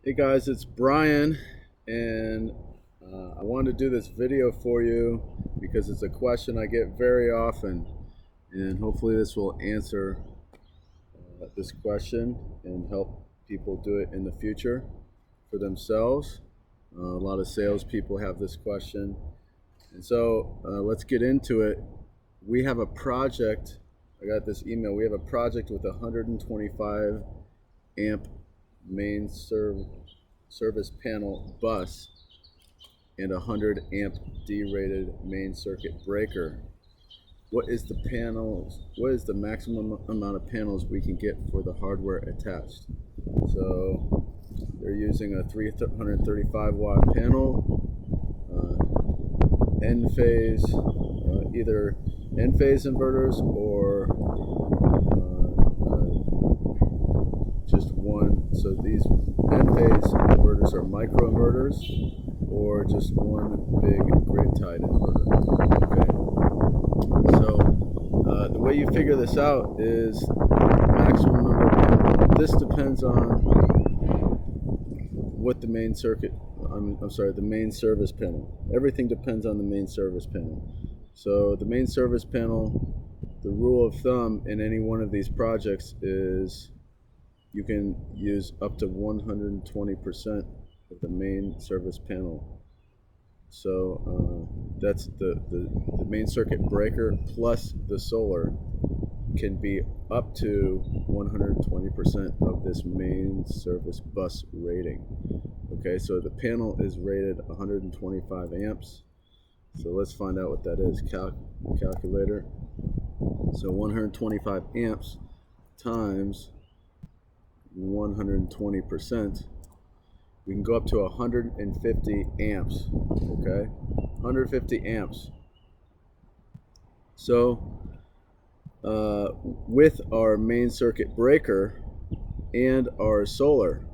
Hey guys, it's Brian, and I wanted to do this video for you because it's a question I get very often, and hopefully this will answer this question and help people do it in the future for themselves. A lot of salespeople have this question, and so let's get into it. We have a project. I got this email. We have a project with a 125 amp main service panel bus and a 100 amp D-rated main circuit breaker. What is the maximum amount of panels we can get for the hardware attached? So they're using a 335 watt panel, N phase, either N phase inverters or just one. So these N phase inverters are micro inverters or just one big grid tied inverter. Okay. So the way you figure this out is maximum number of panels. This depends on what the main circuit, the main service panel. Everything depends on the main service panel. So the main service panel, the rule of thumb in any one of these projects is you can use up to 120% of the main service panel. So that's the main circuit breaker plus the solar can be up to 120% of this main service bus rating. Okay, so the panel is rated 125 amps. So let's find out what that is. Calculator. So 125 amps times 120%, we can go up to 150 amps. Okay, 150 amps. So with our main circuit breaker and our solar.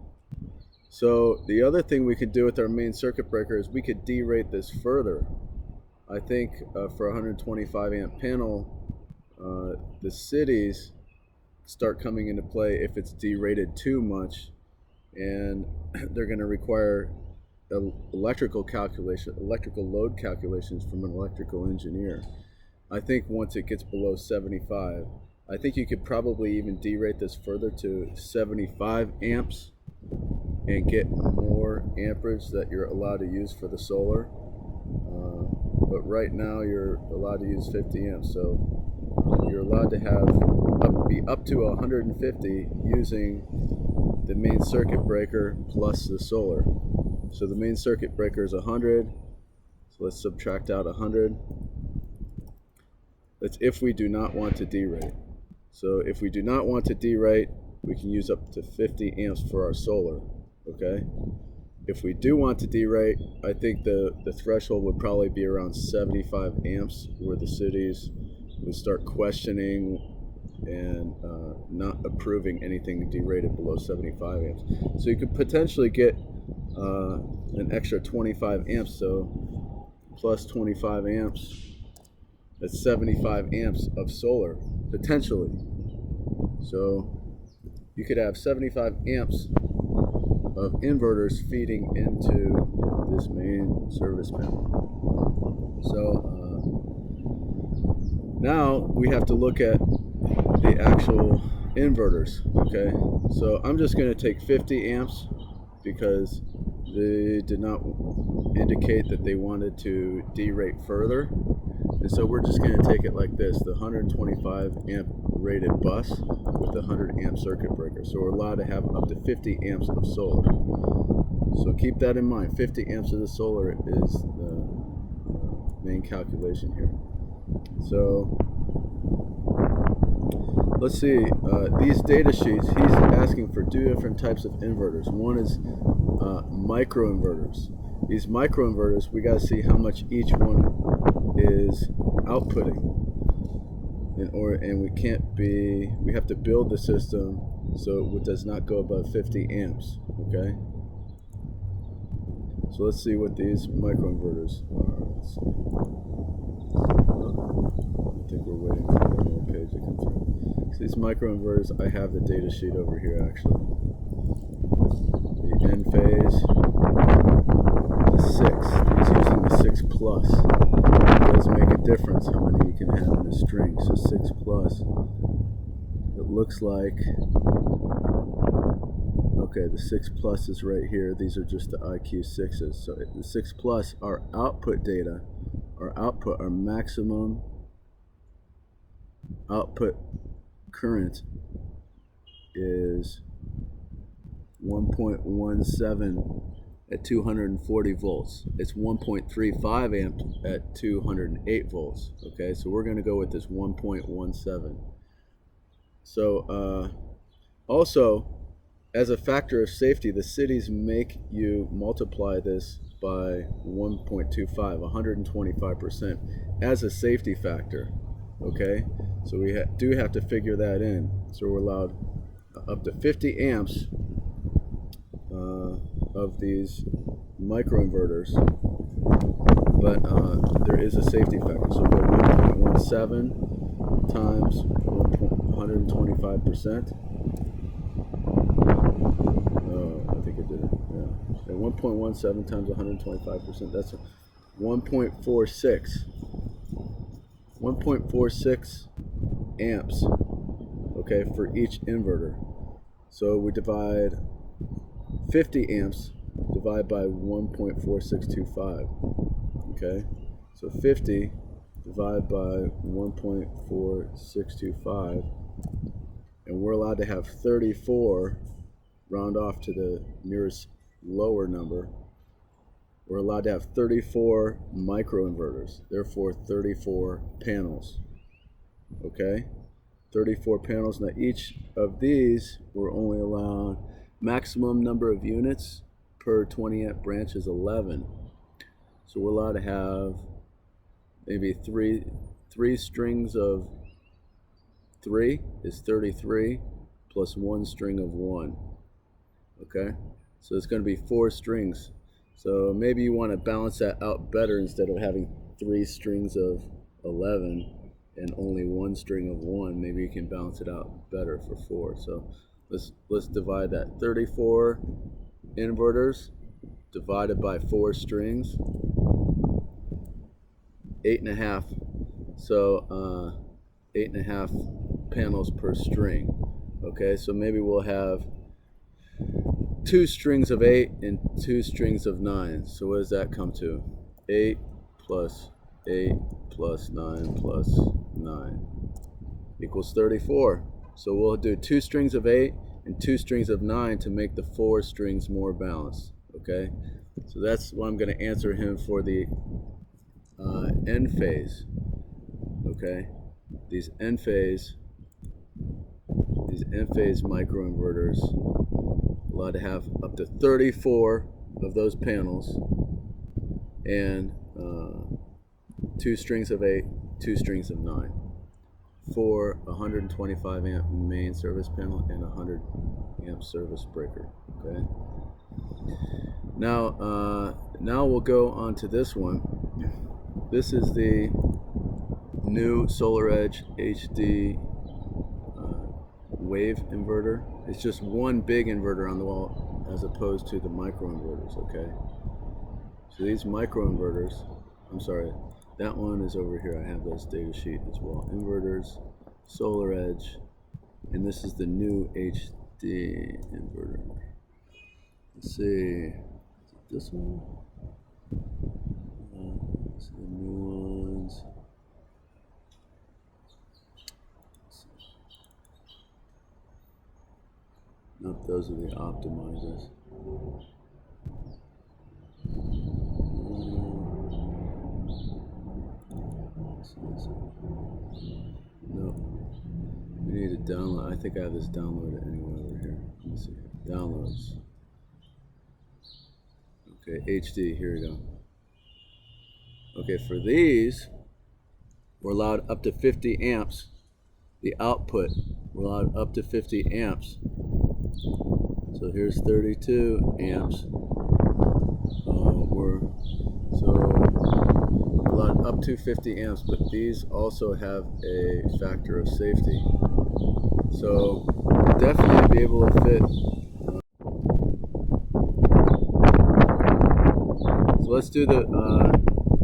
So the other thing we could do with our main circuit breaker is we could derate this further. I think for a 125 amp panel, the cities start coming into play if it's derated too much, and they're going to require electrical load calculations from an electrical engineer. I think once it gets below 75, I think you could probably even derate this further to 75 amps and get more amperage that you're allowed to use for the solar. But right now you're allowed to use 50 amps, so you're allowed to be up to 150 using the main circuit breaker plus the solar. So the main circuit breaker is 100, so let's subtract out 100. That's if we do not want to derate. So if we do not want to derate, we can use up to 50 amps for our solar. Okay. If we do want to derate, I think the threshold would probably be around 75 amps, where the cities would start questioning and not approving anything derated below 75 amps. So you could potentially get an extra 25 amps. So plus 25 amps, that's 75 amps of solar potentially. So you could have 75 amps of inverters feeding into this main service panel. So now we have to look at the actual inverters. Okay, so I'm just going to take 50 amps because they did not indicate that they wanted to derate further, and so we're just going to take it like this: the 125 amp rated bus with the 100 amp circuit breaker. So we're allowed to have up to 50 amps of solar. So keep that in mind. 50 amps of the solar is the main calculation here. So let's see, these data sheets, he's asking for two different types of inverters. One is micro inverters. These micro inverters, we got to see how much each one is outputting. And we have to build the system so it does not go above 50 amps. Okay. So let's see what these microinverters are. Let's see. I think we're waiting for the little page to come through. So these microinverters, I have the data sheet over here actually. The N phase. can have in a string. So 6 plus, it looks like, okay, the 6 plus is right here. These are just the IQ 6s. So the 6 plus, our output data, our maximum output current is 1.17 at 240 volts. It's 1.35 amps at 208 volts. Okay, so we're going to go with this 1.17. So also, as a factor of safety, the cities make you multiply this by 1.25, 125% as a safety factor. Okay, so we do have to figure that in. So we're allowed up to 50 amps of these microinverters, but there is a safety factor. So we go 1.17 times 125%. I think I did it. Yeah. 1.17 times 125%. That's 1.46. 1.46 amps. Okay, for each inverter. So we divide 50 amps divide by 1.4625. Okay, so 50 divided by 1.4625, and we're allowed to have 34, round off to the nearest lower number. We're allowed to have 34 microinverters, therefore 34 panels. Okay, 34 panels. Now each of these, we're only allowed maximum number of units per 20 amp branch is 11. So we're allowed to have maybe three strings of 3 is 33 plus 1 string of 1. Okay, so it's going to be 4 strings. So maybe you want to balance that out better. Instead of having 3 strings of 11 and only 1 string of 1, maybe you can balance it out better for 4. So let's divide that. 34 inverters divided by 4 strings, 8.5. So 8.5 panels per string. Okay, so maybe we'll have 2 strings of 8 and 2 strings of 9. So what does that come to? 8 plus 8 plus 9 plus 9 equals 34. So we'll do 2 strings of 8 and 2 strings of 9 to make the 4 strings more balanced. Okay, so that's what I'm going to answer him for the N phase. Okay, these N phase microinverters allowed to have up to 34 of those panels and 2 strings of 8, 2 strings of 9 for a 125 amp main service panel and a 100 amp service breaker. Okay. Now we'll go on to this one. This is the new SolarEdge HD wave inverter. It's just one big inverter on the wall as opposed to the microinverters. Okay, so these microinverters, I'm sorry, that one is over here. I have this data sheet as well. Inverters, SolarEdge, and this is the new HD inverter. Let's see, this one. Let's see the new ones. Nope, those are the optimizers. No, we need to download. I think I have this downloaded anyway over here. Let's see. Downloads. Okay, HD. Here we go. Okay, for these, we're allowed up to 50 amps. The output, we're allowed up to 50 amps. So here's 32 amps. We're allowed up to 50 amps, but these also have a factor of safety. So we'll definitely be able to fit. So let's do the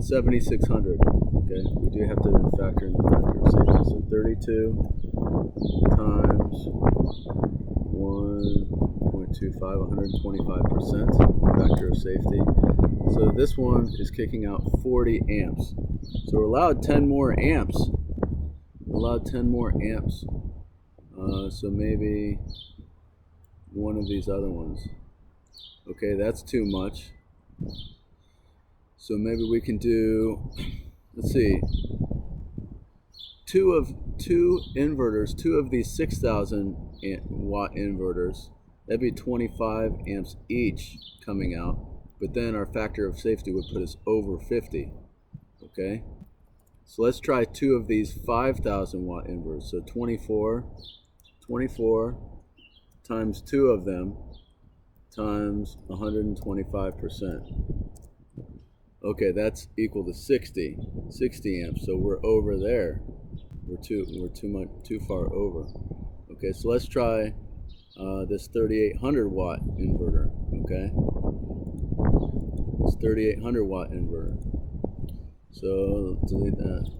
7600. Okay, we do have to factor in the factor of safety. So 32 times 1.25, 125% factor of safety. So this one is kicking out 40 amps. So we're allowed 10 more amps. So maybe one of these other ones. Okay, that's too much. So maybe we can do, let's see, two inverters, two of these 6,000 watt inverters. That'd be 25 amps each coming out. But then our factor of safety would put us over 50. Okay, so let's try two of these 5,000 watt inverters. So 24 times two of them times 125%. Okay, that's equal to 60 amps. So we're over there. We're too far over. Okay, so let's try this 3,800 watt inverter. Okay, it's 3,800 watt inverter. So delete that.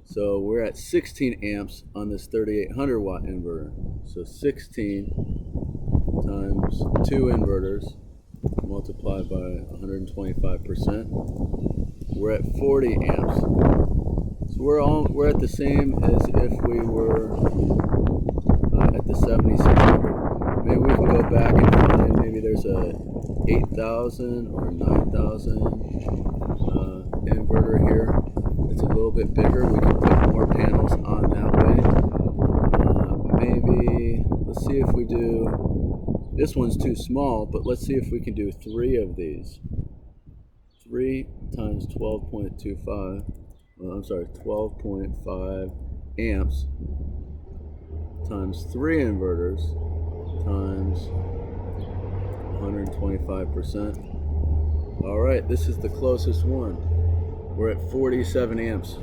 So we're at 16 amps on this 3,800 watt inverter. So 16 times two inverters multiplied by 125%. We're at 40 amps. So we're at the same as if we were at the 7600. Maybe we can go back and find, maybe there's a 8,000 or 9,000 inverter here. It's a little bit bigger. We can put more panels on that way. Maybe, let's see if we do, this one's too small, but let's see if we can do three of these. 3 times 12.25, I'm sorry, 12.5 amps times three inverters times 125%. All right, this is the closest one. We're at 47 amps.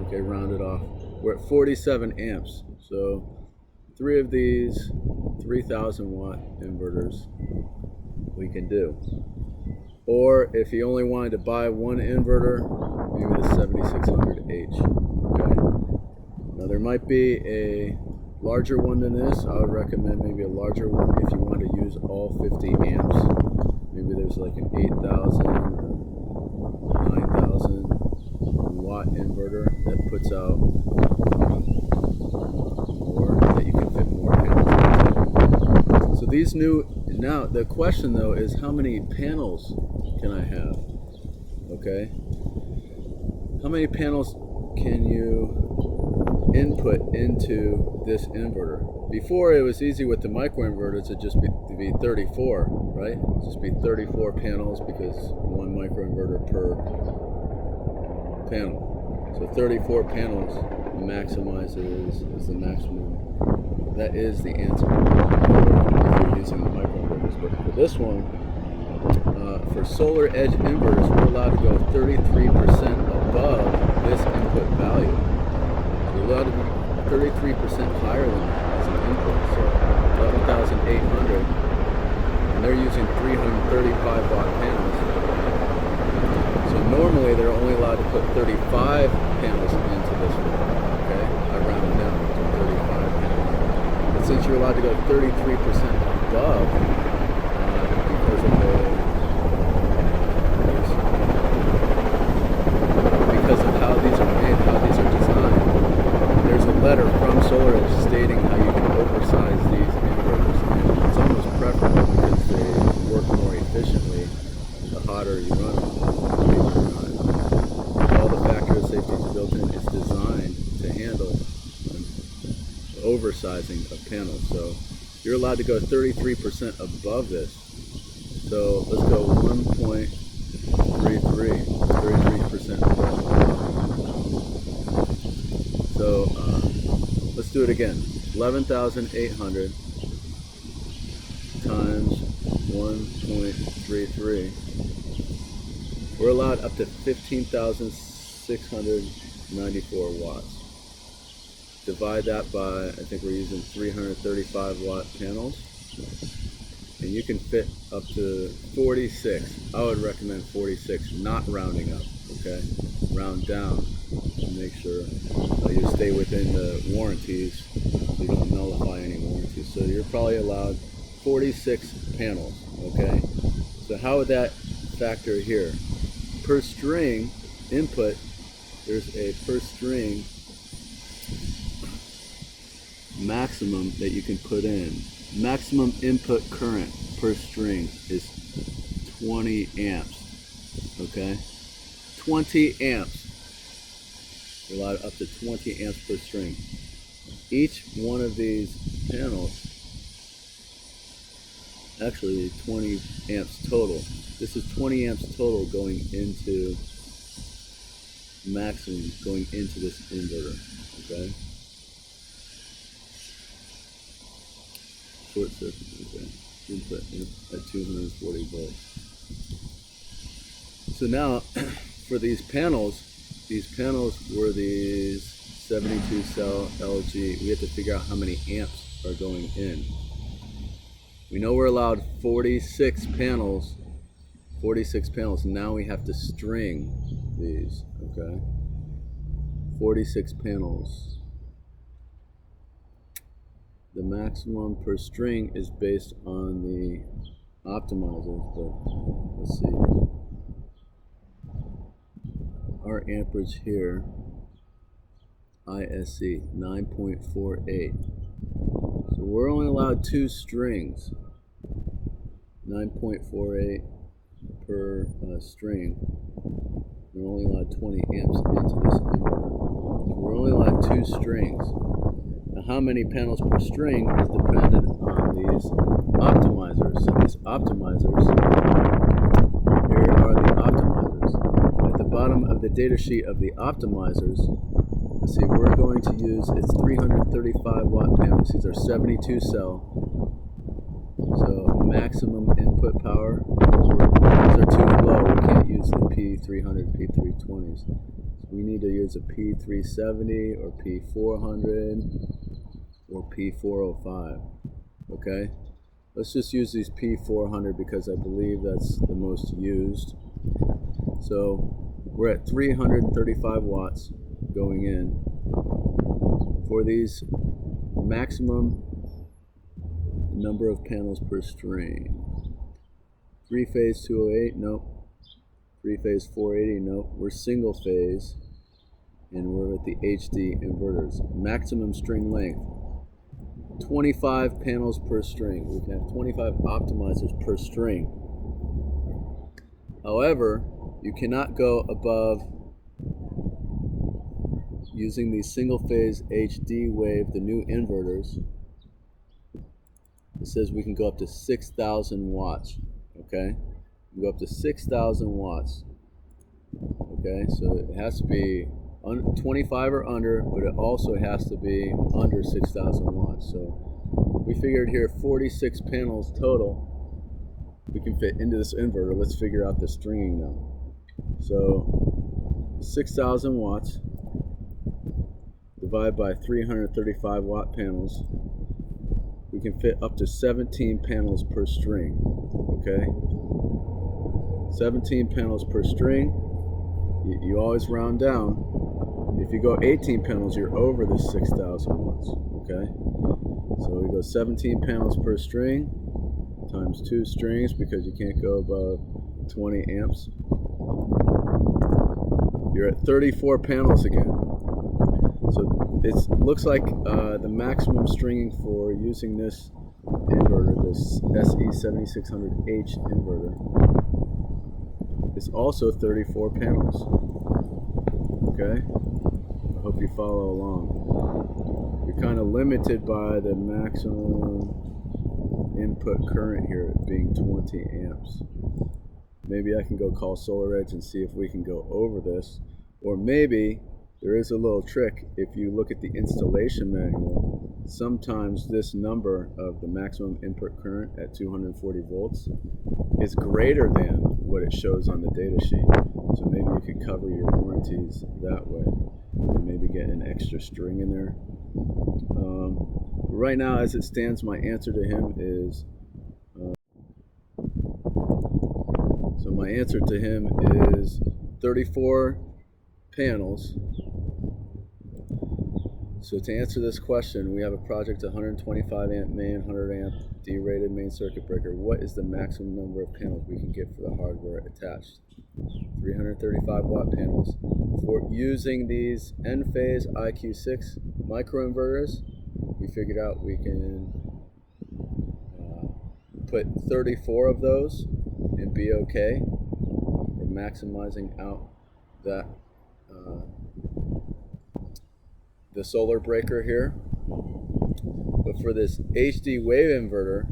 Okay, round it off. We're at 47 amps. So three of these 3,000 watt inverters we can do. Or if you only wanted to buy one inverter, maybe the 7600H. Okay. Now there might be a larger one than this. I would recommend maybe a larger one if you want to use all 50 amps. Maybe there's like an 8,000 or 9,000 watt inverter that puts out more, that you can fit more panels into. So these new, now the question though is how many panels can I have? Okay. How many panels can you input into this inverter? Before it was easy with the microinverters to just be 34, right? Just be 34 panels because one microinverter per panel. So 34 panels maximizes is the maximum. That is the answer if you're using the microinverters. But for this one, for solar edge inverters, we're allowed to go 33% above this input value. We're allowed to be 33% higher than that as an input. So 11,800, and they're using 335 watt panels. So normally they're only allowed to put 35 panels into this one. Okay, I round down to 35 panels. But since you're allowed to go 33% above, because of how these are made, how these are designed, there's a letter from SolarEdge stating how you can oversize these inverters. And it's almost preferable because they work more efficiently the hotter you run them. All the factor of safety is built in. It's designed to handle oversizing of panels. So you're allowed to go 33% above this. So let's go 33% above. So let's do it again. 11,800 times 1.33. We're allowed up to 15,694 watts. Divide that by, I think we're using 335 watt panels. And you can fit up to 46. I would recommend 46, not rounding up, okay? Round down. to make sure you stay within the warranties. You don't nullify any warranties. So you're probably allowed 46 panels, okay? So how would that factor here? Per string input, there's a per string maximum that you can put in. Maximum input current per string is 20 amps, okay? 20 amps. You're allowed up to 20 amps per string. Each one of these panels, actually 20 amps total. This is 20 amps total going into maximum, going into this inverter, okay? Short circuit, okay? Input at 240 volts. So now, for these panels were these 72 cell LG. We have to figure out how many amps are going in. We know we're allowed 46 panels. 46 panels. Now we have to string these, okay? 46 panels. The maximum per string is based on the optimizer. But let's see. Our amperage here, ISC 9.48. So we're only allowed 2 strings. 9.48 per string. We're only allowed 20 amps into this inverter. So we're only allowed 2 strings. Now how many panels per string is dependent on these optimizers. So these optimizers, here are the optimizers. At the bottom of the data sheet of the optimizers, let's see, we're going to use, it's 335 watt panels. These are 72 cell. So maximum input power, these are too low. We can't use the P300, P320s. So we need to use a P370 or P400 or P405. Okay? Let's just use these P400 because I believe that's the most used. So we're at 335 watts going in for these maximum number of panels per string. 3-phase 208, nope. 3-phase 480, nope. We're single phase and we're at the HD inverters. Maximum string length, 25 panels per string. We can have 25 optimizers per string. However, you cannot go above, using these single phase HD wave, the new inverters, it says we can go up to 6,000 watts, okay? We can go up to 6,000 watts, okay? So it has to be 25 or under, but it also has to be under 6,000 watts. So we figured here 46 panels total we can fit into this inverter. Let's figure out the stringing now. So 6,000 watts divided by 335 watt panels, we can fit up to 17 panels per string, okay? 17 panels per string. You always round down. If you go 18 panels, you're over the 6,000 watts, okay? So we go 17 panels per string times 2 strings because you can't go above 20 amps. You're at 34 panels again. So it looks like the maximum stringing for using this inverter, this SE7600H inverter, is also 34 panels. Okay? I hope you follow along. You're kind of limited by the maximum input current here being 20 amps. Maybe I can go call SolarEdge and see if we can go over this, or maybe there is a little trick. If you look at the installation manual, sometimes this number of the maximum input current at 240 volts is greater than what it shows on the data sheet. So maybe you could cover your warranties that way and maybe get an extra string in there. Right now, as it stands, my answer to him is so my answer to him is 34 panels So to answer this question, we have a project 125 amp main, 100 amp D-rated main circuit breaker. What is the maximum number of panels we can get for the hardware attached? 335 watt panels. For using these N-phase IQ6 microinverters, we figured out we can put 34 of those and be okay. We're maximizing out that the solar breaker here. But for this HD wave inverter,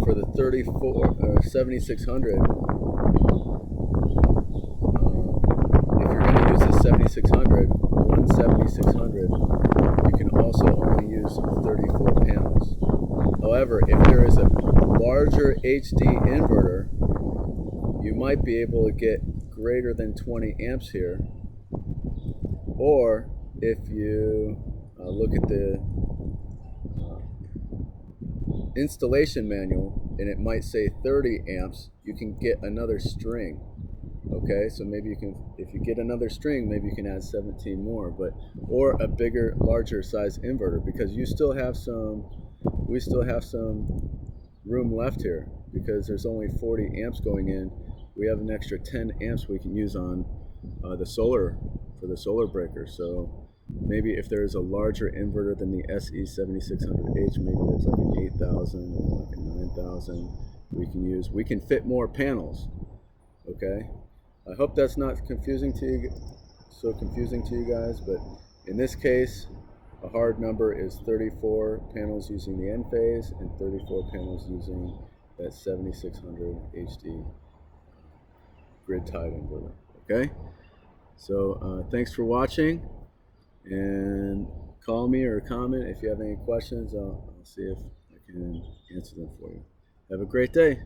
for the 7600, if you're going to use the 7600, one 7600, you can also only use 34 panels. However, if there is a larger HD inverter, you might be able to get greater than 20 amps here. Or if you look at the installation manual and it might say 30 amps, you can get another string. Okay, so maybe you can, if you get another string, maybe you can add 17 more, or a bigger, larger size inverter, because we still have some room left here, because there's only 40 amps going in. We have an extra 10 amps we can use on the solar, for the solar breaker. So maybe if there's a larger inverter than the SE7600H, maybe there's like an 8,000 or like a 9,000 we can fit more panels. Okay, I hope that's not confusing to you guys, but in this case, a hard number is 34 panels using the N-phase and 34 panels using that 7600 HD grid-tied inverter. Okay, so thanks for watching, and call me or comment if you have any questions. I'll see if I can answer them for you. Have a great day.